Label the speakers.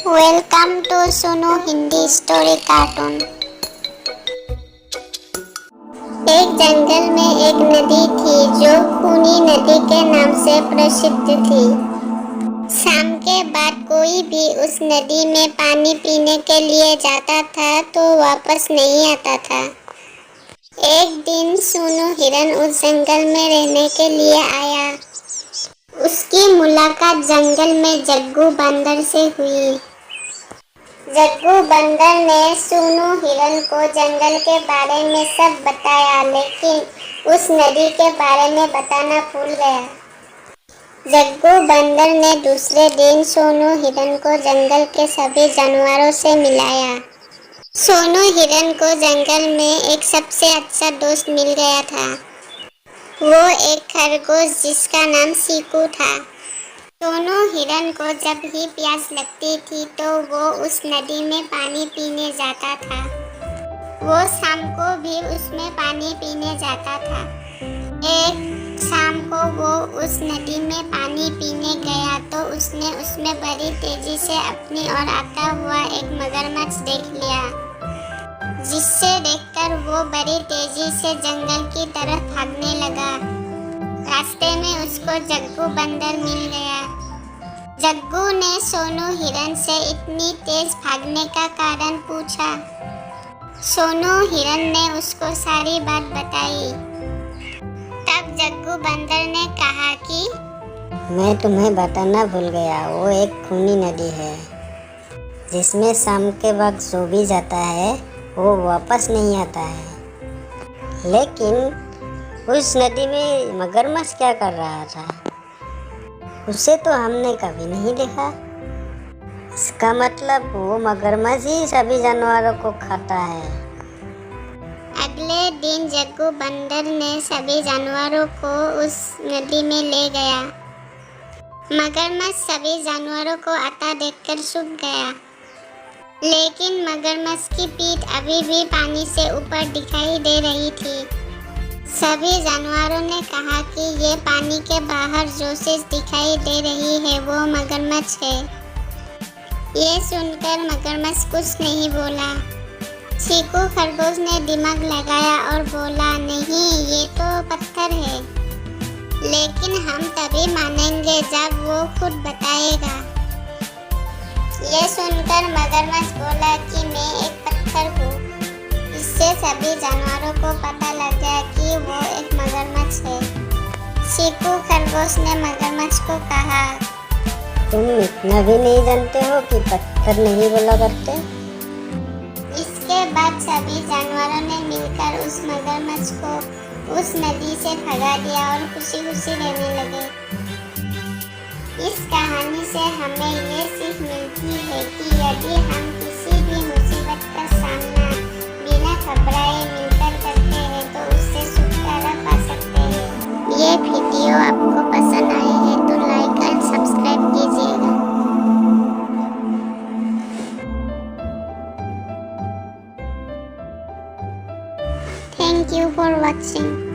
Speaker 1: Welcome to सुनो Hindi story cartoon. एक जंगल में एक नदी थी जो खूनी नदी के नाम से प्रसिद्ध थी। शाम के बाद कोई भी उस नदी में पानी पीने के लिए जाता था तो वापस नहीं आता था। एक दिन सोनू हिरन उस जंगल में रहने के लिए आया। उसकी मुलाकात जंगल में जग्गू बंदर से हुई। जग्गू बंदर ने सोनू हिरन को जंगल के बारे में सब बताया, लेकिन उस नदी के बारे में बताना भूल गया। जग्गू बंदर ने दूसरे दिन सोनू हिरन को जंगल के सभी जानवरों से मिलाया। सोनू हिरन को जंगल में एक सबसे अच्छा दोस्त मिल गया था। वो एक खरगोश जिसका नाम सीकू था। सोनू हिरन को जब ही प्यास लगती थी तो वो उस नदी में पानी पीने जाता था। वो शाम को भी उसमें पानी पीने जाता था। एक शाम को वो उस नदी में पानी पीने गया तो उसने उसमें बड़ी तेजी से अपनी ओर आता हुआ एक मगरमच्छ देख लिया, जिससे देखकर वो बड़ी तेजी से जंगल की तरफ भागने लगा। रास्ते में उसको जग्गू बंदर मिल गया। जग्गू ने सोनू हिरन से इतनी तेज भागने का कारण पूछा। सोनू हिरन ने उसको सारी बात बताई। तब जग्गू बंदर ने कहा कि
Speaker 2: मैं तुम्हें बताना भूल गया, वो एक खूनी नदी है जिसमें शाम के वक्त जो भी जाता है वो वापस नहीं आता है। लेकिन उस नदी में मगरमच्छ क्या कर रहा था? उसे तो हमने कभी नहीं देखा। इसका मतलब वो मगरमच्छ ही सभी जानवरों को खाता है।
Speaker 1: अगले दिन जग्गू बंदर ने सभी जानवरों को उस नदी में ले गया। मगरमच्छ सभी जानवरों को आता देखकर छुप गया, लेकिन मगरमच्छ की पीठ अभी भी पानी से ऊपर दिखाई दे रही थी। सभी जानवरों ने कहा कि ये पानी के बाहर जो चीज दिखाई दे रही है वो मगरमच्छ है। ये सुनकर मगरमच्छ कुछ नहीं बोला। चीकू खरगोश ने दिमाग लगाया और बोला, नहीं, ये तो पत्थर है, लेकिन हम तभी मानेंगे जब वो खुद बताएगा। ये सुनकर मगरमच्छ बोला कि मैं एक पत्थर हूँ। इससे सभी जानवरों को पता लग गया कि वो एक मगरमच्छ है। चीकू खरगोश ने मगरमच्छ को कहा,
Speaker 2: तुम इतना भी नहीं जानते हो कि पत्थर नहीं बोला करते?
Speaker 1: इसके बाद सभी जानवरों ने मिलकर उस मगरमच्छ को उस नदी से भगा दिया और खुशी खुशी रहने लगे। इस कहानी से हमें ये सीख मिलती है कि यदि हम किसी भी मुसीबत का सामना बिना घबराए मिलकर करते हैं तो उससे छुटकारा पा सकते हैं। ये वीडियो आपको पसंद आई है तो लाइक एंड सब्सक्राइब कीजिएगा। Thank you for watching.